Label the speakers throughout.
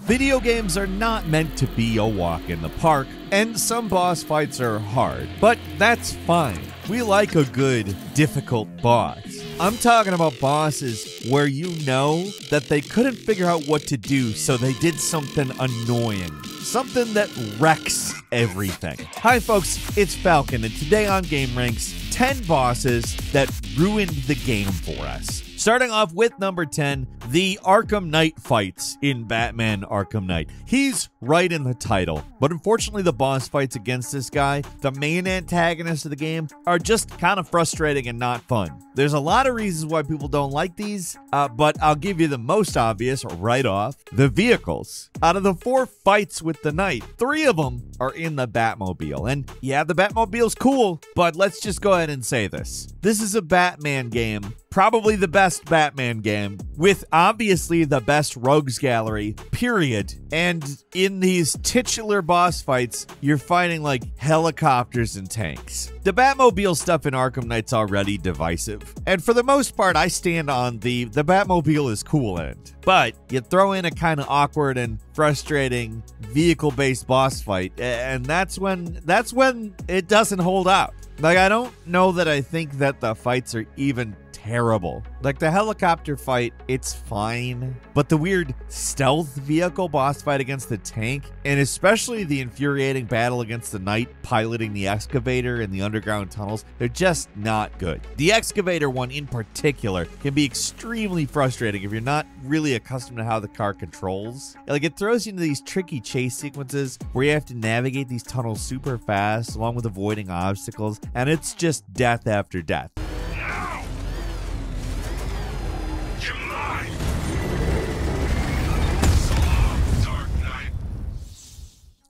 Speaker 1: Video games are not meant to be a walk in the park, and some boss fights are hard, but that's fine. We like a good, difficult boss. I'm talking about bosses where you know that they couldn't figure out what to do, so they did something annoying. Something that wrecks everything. Hi folks, it's Falcon, and today on gameranx, 10 bosses that ruined the game for us. Starting off with number 10, the Arkham Knight fights in Batman Arkham Knight. He's right in the title, but unfortunately the boss fights against this guy, the main antagonist of the game, are just kind of frustrating and not fun. There's a lot of reasons why people don't like these, but I'll give you the most obvious right off. The vehicles. Out of the 4 fights with the Knight, 3 of them are in the Batmobile. And yeah, the Batmobile's cool, but let's just go ahead and say this. This is a Batman game, probably the best Batman game, with obviously the best rogues gallery, period. And in these titular boss fights, you're fighting like helicopters and tanks. The Batmobile stuff in Arkham Knight's already divisive. And for the most part, I stand on the Batmobile is cool end. But you throw in a kind of awkward and frustrating vehicle-based boss fight, and that's when it doesn't hold up. Like, I don't know that I think that the fights are even terrible. Like, the helicopter fight, it's fine. But the weird stealth vehicle boss fight against the tank, and especially the infuriating battle against the Knight piloting the excavator in the underground tunnels, they're just not good. The excavator one in particular can be extremely frustrating if you're not really accustomed to how the car controls. Like, it throws you into these tricky chase sequences where you have to navigate these tunnels super fast along with avoiding obstacles, and it's just death after death.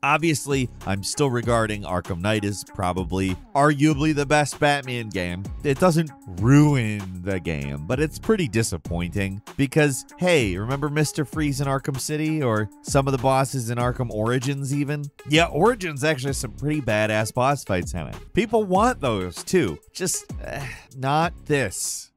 Speaker 1: Obviously, I'm still regarding Arkham Knight as probably, arguably the best Batman game. It doesn't ruin the game, but it's pretty disappointing because, hey, remember Mr. Freeze in Arkham City or some of the bosses in Arkham Origins even? Yeah, Origins actually has some pretty badass boss fights in it. People want those too, just not this.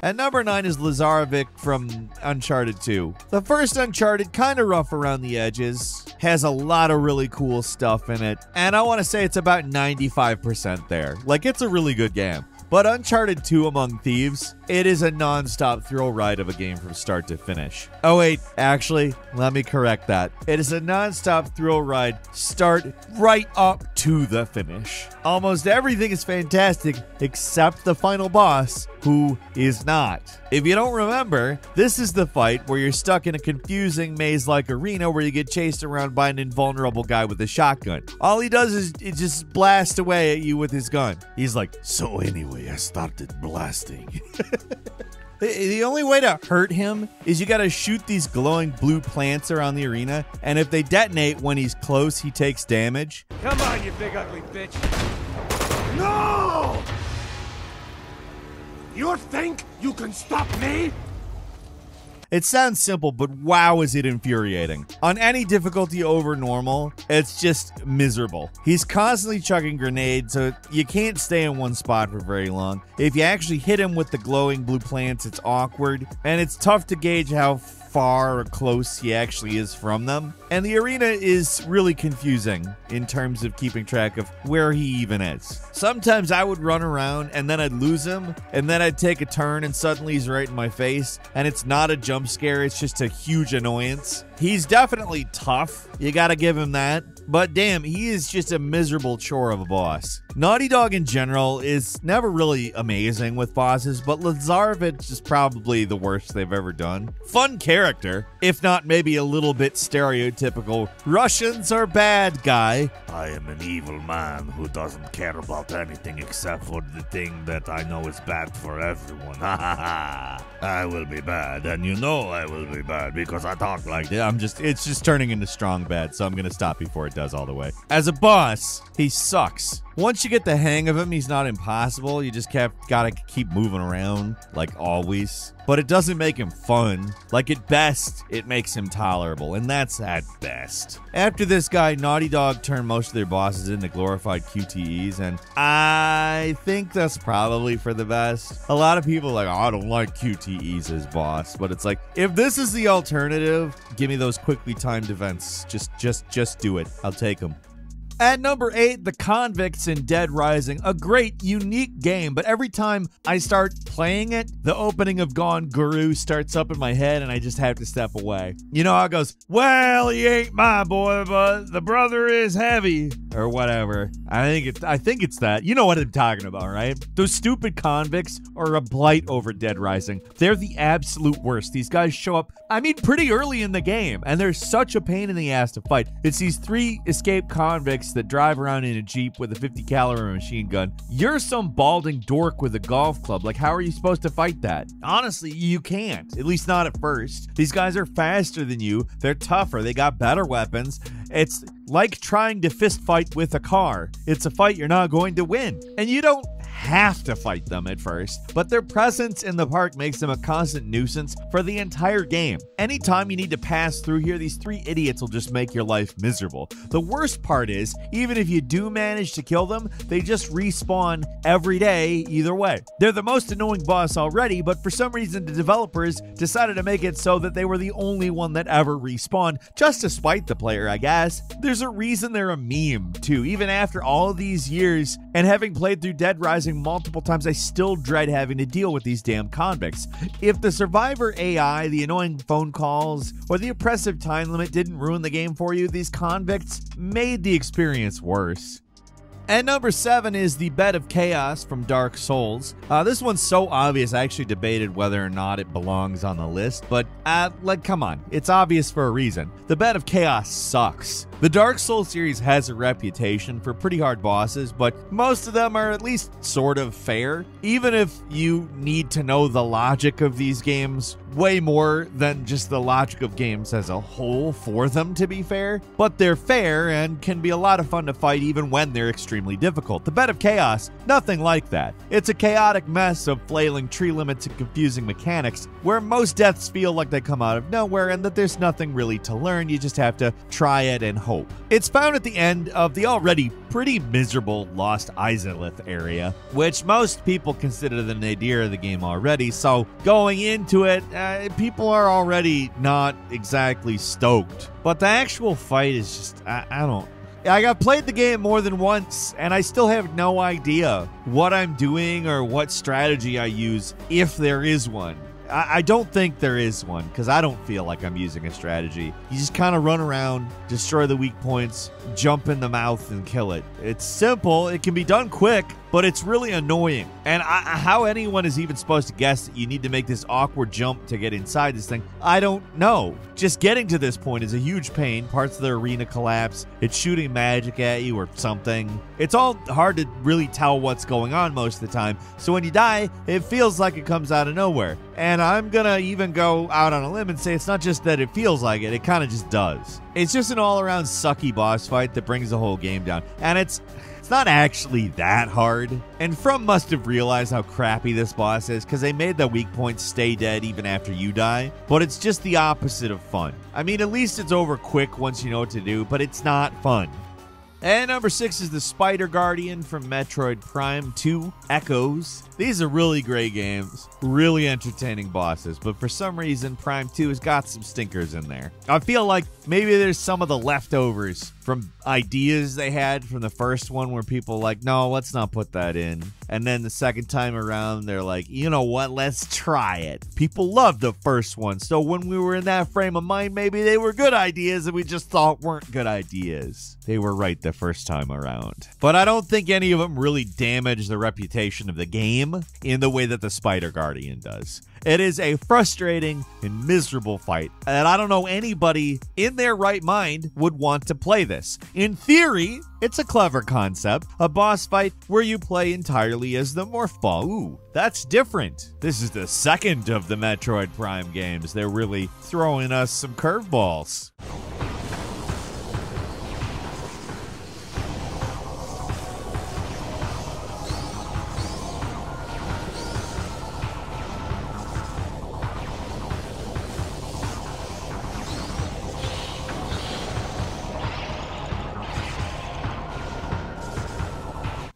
Speaker 1: At number 9 is Lazarevic from Uncharted 2. The first Uncharted, kind of rough around the edges, has a lot of really cool stuff in it, and I want to say it's about 95% there. Like, it's a really good game. But Uncharted 2 Among Thieves, it is a non-stop thrill ride of a game from start to finish. Oh wait, actually, let me correct that. It is a non-stop thrill ride start right up to the finish. Almost everything is fantastic except the final boss, who is not. If you don't remember, this is the fight where you're stuck in a confusing maze-like arena where you get chased around by an invulnerable guy with a shotgun. All he does is just blast away at you with his gun. He's like, so anyway, I started blasting. The only way to hurt him is you gotta shoot these glowing blue plants around the arena, and if they detonate when he's close, he takes damage.
Speaker 2: Come on, you big ugly bitch. No! You think you can stop me?
Speaker 1: It sounds simple, but wow is it infuriating. On any difficulty over normal, it's just miserable. He's constantly chucking grenades, so you can't stay in one spot for very long. If you actually hit him with the glowing blue plants, it's awkward, and it's tough to gauge how far or close he actually is from them. And the arena is really confusing in terms of keeping track of where he even is. Sometimes I would run around and then I'd lose him, and then I'd take a turn and suddenly he's right in my face, and it's not a jump scare, it's just a huge annoyance. He's definitely tough, you gotta give him that, but damn, he is just a miserable chore of a boss. Naughty Dog in general is never really amazing with bosses, but Lazarevic is probably the worst they've ever done. Fun character, if not maybe a little bit stereotypical Russians are bad guy.
Speaker 3: I am an evil man who doesn't care about anything except for the thing that I know is bad for everyone. Ha ha ha. I will be bad, and you know I will be bad because I talk like that.
Speaker 1: It's just turning into strong bad, so I'm gonna stop before it does all the way. As a boss, he sucks. Once you get the hang of him, he's not impossible. You just gotta keep moving around, like always. But it doesn't make him fun. Like, it best, it makes him tolerable, and that's at best. After this guy, Naughty Dog turned most of their bosses into glorified QTEs, and I think that's probably for the best. A lot of people are like, oh, I don't like QTEs as boss, but it's like, if this is the alternative, give me those quickly timed events. Just do it. I'll take them. At number 8, The Convicts in Dead Rising, a great, unique game, but every time I start playing it, the opening of Gone Guru starts up in my head and I just have to step away. You know how it goes, well, he ain't my boy, but the brother is heavy, or whatever. I think it's that. You know what I'm talking about, right? Those stupid convicts are a blight over Dead Rising. They're the absolute worst. These guys show up, I mean, pretty early in the game, and they're such a pain in the ass to fight. It's these 3 escaped convicts that drive around in a Jeep with a 50 caliber machine gun. You're some balding dork with a golf club. Like, how are you supposed to fight that? Honestly, you can't. At least not at first. These guys are faster than you. They're tougher. They got better weapons. It's like trying to fist fight with a car. It's a fight you're not going to win. And you don't have to fight them at first, but their presence in the park makes them a constant nuisance for the entire game. Anytime you need to pass through here, these 3 idiots will just make your life miserable. The worst part is, even if you do manage to kill them, they just respawn every day either way. They're the most annoying boss already, but for some reason the developers decided to make it so that they were the only one that ever respawned, just to spite the player, I guess. There's a reason they're a meme too. Even after all these years and having played through Dead Rising multiple times, I still dread having to deal with these damn convicts. If the survivor AI, the annoying phone calls, or the oppressive time limit didn't ruin the game for you, these convicts made the experience worse. At number 7 is The Bed of Chaos from Dark Souls. This one's so obvious, I actually debated whether or not it belongs on the list, but like, come on, it's obvious for a reason. The Bed of Chaos sucks. The Dark Souls series has a reputation for pretty hard bosses, but most of them are at least sort of fair. Even if you need to know the logic of these games way more than just the logic of games as a whole for them to be fair, but they're fair and can be a lot of fun to fight even when they're extremely difficult. The Bed of Chaos, nothing like that. It's a chaotic mess of flailing tree limits and confusing mechanics where most deaths feel like they come out of nowhere and that there's nothing really to learn. You just have to try it and hope. It's found at the end of the already pretty miserable Lost Izalith area, which most people consider the nadir of the game already, so going into it, people are already not exactly stoked. But the actual fight is just, I got played the game more than once, and I still have no idea what I'm doing or what strategy I use, if there is one. I don't think there is one, because I don't feel like I'm using a strategy. You just kind of run around, destroy the weak points, jump in the mouth, and kill it. It's simple, it can be done quick, but it's really annoying. And how anyone is even supposed to guess that you need to make this awkward jump to get inside this thing, I don't know. Just getting to this point is a huge pain. Parts of the arena collapse. It's shooting magic at you or something. It's all hard to really tell what's going on most of the time. So when you die, it feels like it comes out of nowhere. And I'm gonna even go out on a limb and say it's not just that it feels like it kind of just does. It's just an all-around sucky boss fight that brings the whole game down. And it's not actually that hard. And From must have realized how crappy this boss is, because they made the weak points stay dead even after you die. But it's just the opposite of fun. I mean, at least it's over quick once you know what to do, but it's not fun. And number 6 is the Spider Guardian from Metroid Prime 2 Echoes. These are really great games, really entertaining bosses, but for some reason Prime 2 has got some stinkers in there. I feel like maybe there's some of the leftovers from ideas they had from the first one where people were like, no, let's not put that in. And then the second time around, they're like, you know what, let's try it. People loved the first one, so when we were in that frame of mind, maybe they were good ideas that we just thought weren't good ideas. They were right the first time around. But I don't think any of them really damage the reputation of the game in the way that the Spider Guardian does. It is a frustrating and miserable fight, and I don't know anybody in their right mind would want to play this. In theory, it's a clever concept, a boss fight where you play entirely as the Morph Ball. Ooh, that's different. This is the second of the Metroid Prime games. They're really throwing us some curveballs.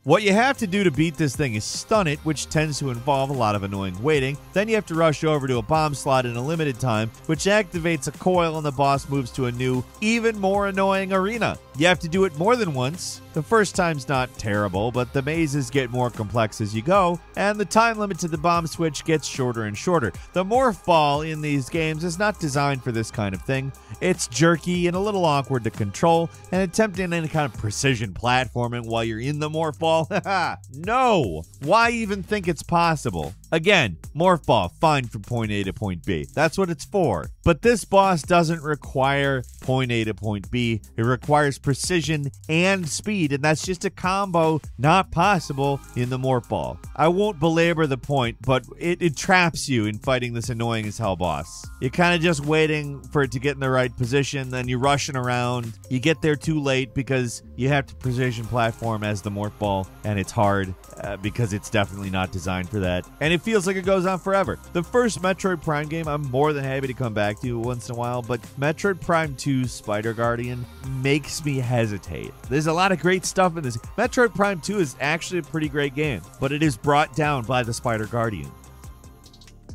Speaker 1: What you have to do to beat this thing is stun it, which tends to involve a lot of annoying waiting. Then you have to rush over to a bomb slot in a limited time, which activates a coil and the boss moves to a new, even more annoying arena. You have to do it more than once. The first time's not terrible, but the mazes get more complex as you go, and the time limit to the bomb switch gets shorter and shorter. The morph ball in these games is not designed for this kind of thing. It's jerky and a little awkward to control, and attempting any kind of precision platforming while you're in the morph ball? No! Why even think it's possible? Again, morph ball, fine from point A to point B. That's what it's for. But this boss doesn't require point A to point B. It requires precision and speed, and that's just a combo not possible in the morph ball. I won't belabor the point, but it traps you in fighting this annoying as hell boss. You're kind of just waiting for it to get in the right position, then you're rushing around. You get there too late because you have to precision platform as the morph ball, and it's hard because it's definitely not designed for that. And it feels like it goes on forever. The first Metroid Prime game, I'm more than happy to come back to once in a while, but Metroid Prime 2 Spider Guardian makes me hesitate. There's a lot of great stuff in this. Metroid Prime 2 is actually a pretty great game, but it is brought down by the Spider Guardian.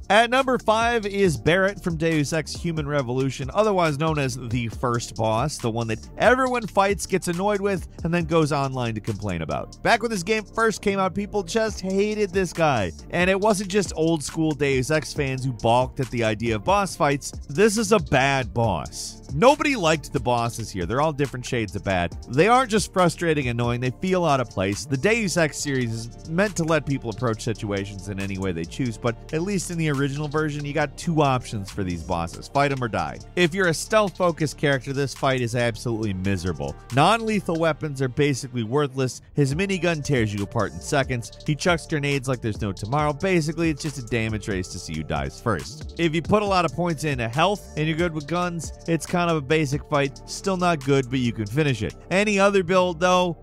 Speaker 1: At number 5 is Barrett from Deus Ex Human Revolution, otherwise known as the first boss, the one that everyone fights, gets annoyed with, and then goes online to complain about. Back when this game first came out, people just hated this guy. And it wasn't just old school Deus Ex fans who balked at the idea of boss fights. This is a bad boss. Nobody liked the bosses here. They're all different shades of bad. They aren't just frustrating and annoying, they feel out of place. The Deus Ex series is meant to let people approach situations in any way they choose, but at least in the original version, you got two options for these bosses: fight them or die. If you're a stealth-focused character, this fight is absolutely miserable. Non-lethal weapons are basically worthless. His minigun tears you apart in seconds. He chucks grenades like there's no tomorrow. Basically, it's just a damage race to see who dies first. If you put a lot of points into health and you're good with guns, it's kind of a basic fight. Still not good, but you can finish it. Any other build, though,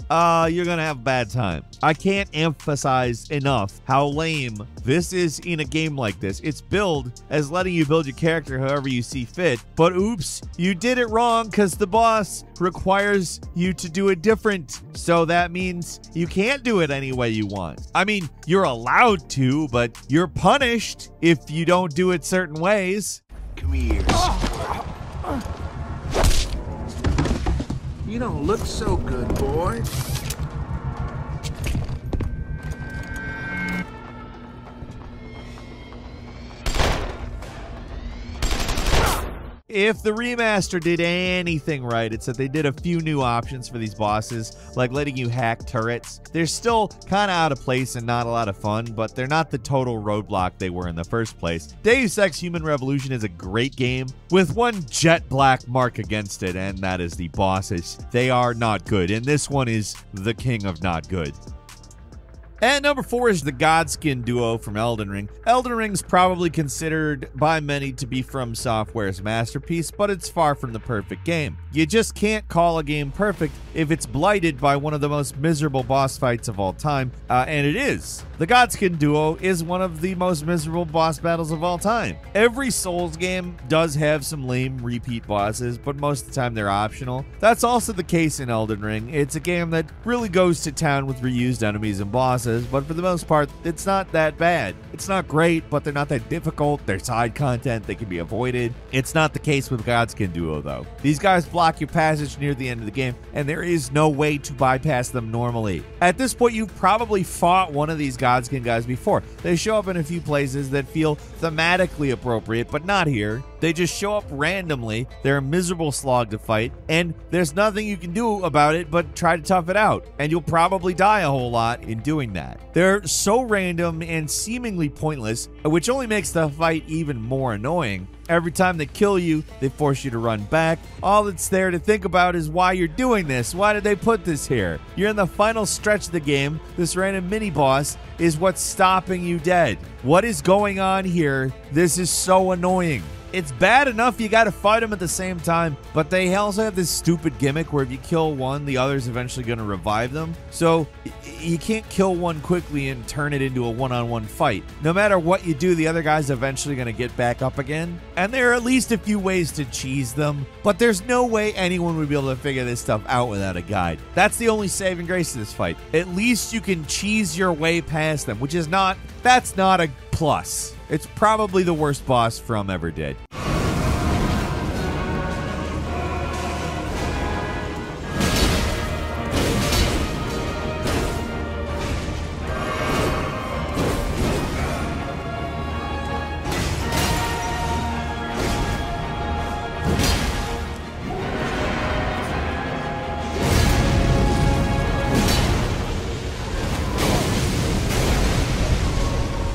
Speaker 1: you're gonna have a bad time. I can't emphasize enough how lame this is in a game like this. It's billed as letting you build your character however you see fit, but oops, you did it wrong because the boss requires you to do it different. So that means you can't do it any way you want. I mean, you're allowed to, but you're punished if you don't do it certain ways.
Speaker 4: Come here. You don't look so good, boy.
Speaker 1: If the remaster did anything right, it's that they did a few new options for these bosses, like letting you hack turrets. They're still kind of out of place and not a lot of fun, but they're not the total roadblock they were in the first place. Deus Ex Human Revolution is a great game with one jet black mark against it, and that is the bosses. They are not good, and this one is the king of not good. And number 4 is the Godskin duo from Elden Ring. Elden Ring's probably considered by many to be From Software's masterpiece, but it's far from the perfect game. You just can't call a game perfect if it's blighted by one of the most miserable boss fights of all time, and it is. The Godskin duo is one of the most miserable boss battles of all time. Every Souls game does have some lame repeat bosses, but most of the time they're optional. That's also the case in Elden Ring. It's a game that really goes to town with reused enemies and bosses, but for the most part, it's not that bad. It's not great, but they're not that difficult. They're side content. They can be avoided. It's not the case with Godskin duo, though. These guys block your passage near the end of the game, and there is no way to bypass them normally. At this point, you've probably fought one of these Godskin guys before. They show up in a few places that feel thematically appropriate, but not here. They just show up randomly. They're a miserable slog to fight, and there's nothing you can do about it but try to tough it out, and you'll probably die a whole lot in doing that. They're so random and seemingly pointless, which only makes the fight even more annoying. Every time they kill you, they force you to run back. All that's there to think about is why you're doing this. Why did they put this here? You're in the final stretch of the game. This random mini-boss is what's stopping you dead. What is going on here? This is so annoying. It's bad enough you gotta fight them at the same time, but they also have this stupid gimmick where if you kill one, the other's eventually gonna revive them. So you can't kill one quickly and turn it into a one-on-one fight. No matter what you do, the other guy's eventually going to get back up again. And there are at least a few ways to cheese them, but there's no way anyone would be able to figure this stuff out without a guide. That's the only saving grace of this fight. At least you can cheese your way past them, which is that's not a plus. It's probably the worst boss From ever did.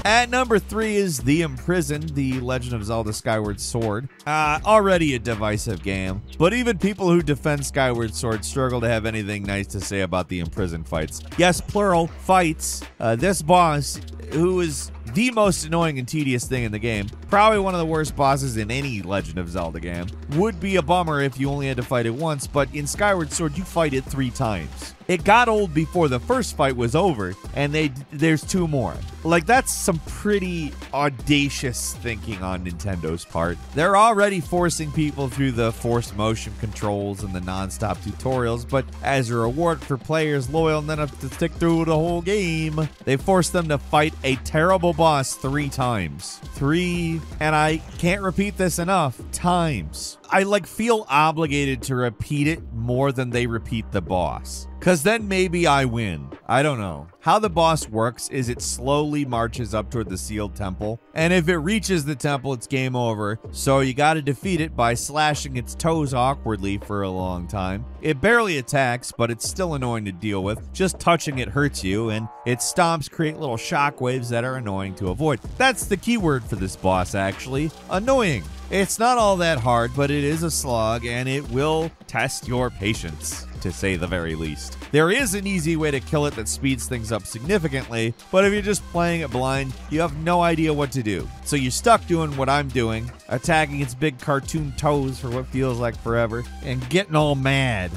Speaker 1: At number 3 is The Imprisoned, The Legend of Zelda Skyward Sword. Already a divisive game, but even people who defend Skyward Sword struggle to have anything nice to say about the Imprisoned fights. Yes, plural, fights. This boss, who is the most annoying and tedious thing in the game, probably one of the worst bosses in any Legend of Zelda game, would be a bummer if you only had to fight it once, but in Skyward Sword, you fight it 3 times. It got old before the first fight was over, and there's 2 more. Like, that's some pretty audacious thinking on Nintendo's part. They're already forcing people through the forced motion controls and the non-stop tutorials, but as a reward for players loyal enough to stick through the whole game, they forced them to fight a terrible boss 3 times. 3, and I can't repeat this enough, times. I feel obligated to repeat it more than they repeat the boss. Cause then maybe I win. I don't know. How the boss works is it slowly marches up toward the sealed temple, and if it reaches the temple, it's game over, so you gotta defeat it by slashing its toes awkwardly for a long time. It barely attacks, but it's still annoying to deal with. Just touching it hurts you, and its stomps create little shockwaves that are annoying to avoid. That's the key word for this boss, actually. Annoying. It's not all that hard, but it is a slog, and it will test your patience, to say the very least. There is an easy way to kill it that speeds things up significantly, but if you're just playing it blind, you have no idea what to do. So you're stuck doing what I'm doing, attacking its big cartoon toes for what feels like forever, and getting all mad.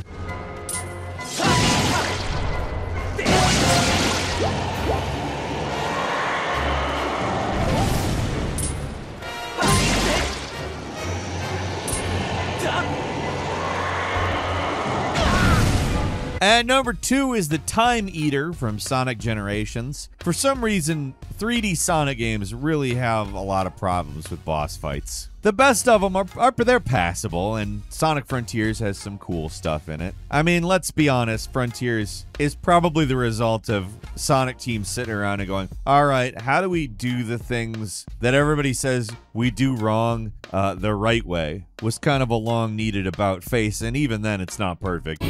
Speaker 1: And number 2 is the Time Eater from Sonic Generations. For some reason, 3D Sonic games really have a lot of problems with boss fights. The best of them they're passable, and Sonic Frontiers has some cool stuff in it. I mean, let's be honest, Frontiers is probably the result of Sonic teams sitting around and going, all right, how do we do the things that everybody says we do wrong the right way? Was kind of a long needed about face, and even then it's not perfect.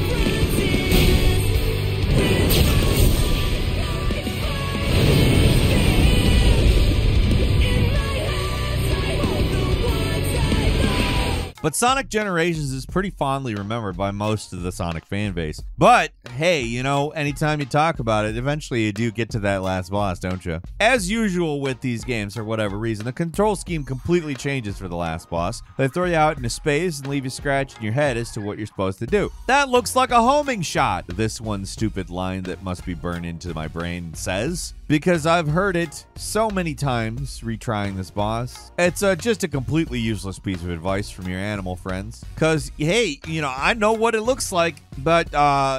Speaker 1: But Sonic Generations is pretty fondly remembered by most of the Sonic fan base. But, hey, you know, anytime you talk about it, eventually you do get to that last boss, don't you? As usual with these games, for whatever reason, the control scheme completely changes for the last boss. They throw you out into space and leave you scratching your head as to what you're supposed to do. That looks like a homing shot, this one stupid line that must be burned into my brain says. Because I've heard it so many times retrying this boss. It's just a completely useless piece of advice from your animal friends. Because, hey, you know, I know what it looks like, but,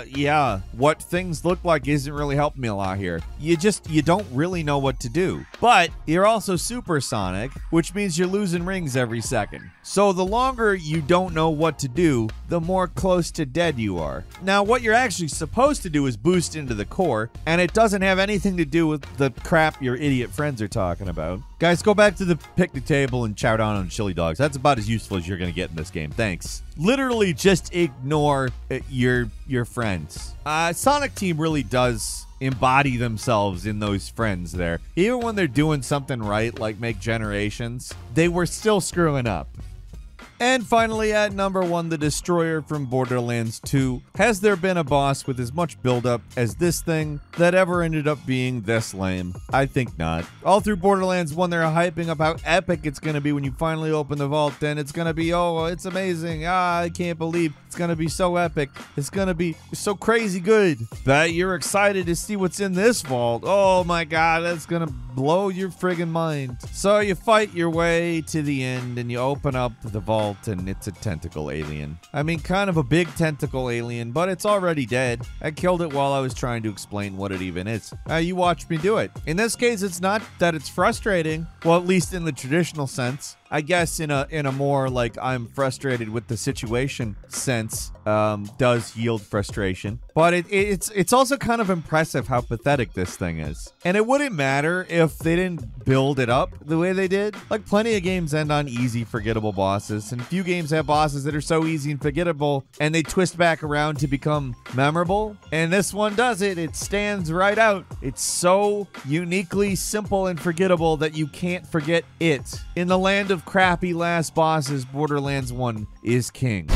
Speaker 1: yeah, what things look like isn't really helping me a lot here. You don't really know what to do. But you're also supersonic, which means you're losing rings every second. So the longer you don't know what to do, the more close to dead you are. Now, what you're actually supposed to do is boost into the core, and it doesn't have anything to do with the crap your idiot friends are talking about. Guys, go back to the picnic table and chow down on chili dogs. That's about as useful as you're going to get in this game. Thanks. Literally just ignore your friends. Sonic Team really does embody themselves in those friends there. Even when they're doing something right, like make Generations, they were still screwing up. And finally, at number 1, the Destroyer from Borderlands 2. Has there been a boss with as much buildup as this thing that ever ended up being this lame? I think not. All through Borderlands 1, they're hyping up how epic it's going to be when you finally open the vault, and it's going to be, oh, it's amazing. I can't believe it's going to be so epic. It's going to be so crazy good. Bet you're excited to see what's in this vault. Oh my god, that's going to blow your friggin' mind. So you fight your way to the end, and you open up the vault, and it's a tentacle alien. I mean, kind of a big tentacle alien, but it's already dead. I killed it while I was trying to explain what it even is. You watched me do it. In this case, it's not that it's frustrating. Well, at least in the traditional sense. I guess in a more like I'm frustrated with the situation sense does yield frustration. But it's also kind of impressive how pathetic this thing is. And it wouldn't matter if they didn't build it up the way they did. Like, plenty of games end on easy, forgettable bosses, and few games have bosses that are so easy and forgettable and they twist back around to become memorable. And this one does it. It stands right out. It's so uniquely simple and forgettable that you can't forget it. In the land of crappy last bosses, Borderlands 1 is king.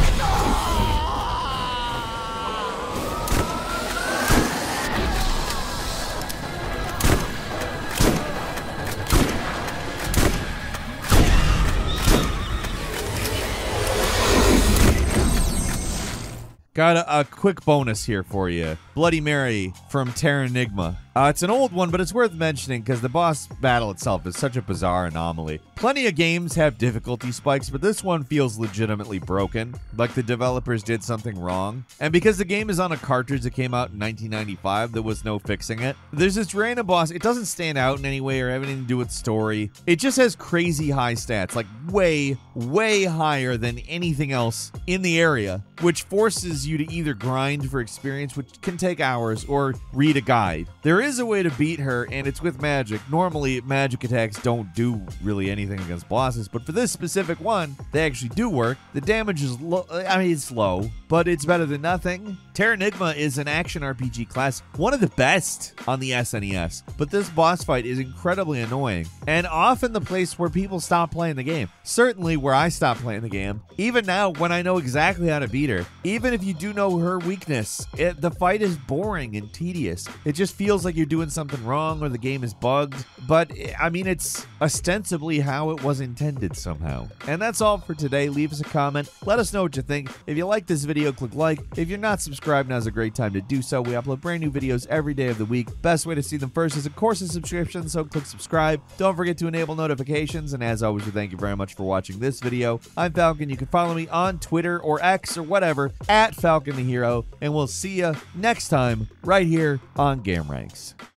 Speaker 1: Got a quick bonus here for you. Bloody Mary from Terranigma. It's an old one, but it's worth mentioning because the boss battle itself is such a bizarre anomaly. Plenty of games have difficulty spikes, but this one feels legitimately broken, like the developers did something wrong. And because the game is on a cartridge that came out in 1995, there was no fixing it. There's this random boss. It doesn't stand out in any way or have anything to do with story. It just has crazy high stats, like way, way higher than anything else in the area, which forces you to either grind for experience, which can take hours, or read a guide. There is a way to beat her, and it's with magic. Normally, magic attacks don't do really anything against bosses, but for this specific one, they actually do work. The damage is low. I mean, it's low, but it's better than nothing. Terranigma is an action RPG class, one of the best on the SNES, but this boss fight is incredibly annoying, and often the place where people stop playing the game. Certainly where I stop playing the game. Even now, when I know exactly how to beat her, even if you do know her weakness, the fight is boring and tedious. It just feels like you're doing something wrong or the game is bugged, but I mean, it's ostensibly how it was intended somehow. And that's all for today. Leave us a comment. Let us know what you think. If you like this video, click like. If you're not subscribed, now's a great time to do so. We upload brand new videos every day of the week. Best way to see them first is, of course, a subscription, so click subscribe. Don't forget to enable notifications, and as always, we thank you very much for watching this video. I'm Falcon. You can follow me on Twitter or X or whatever, at Falcon the Hero, and we'll see you next time right here on gameranx.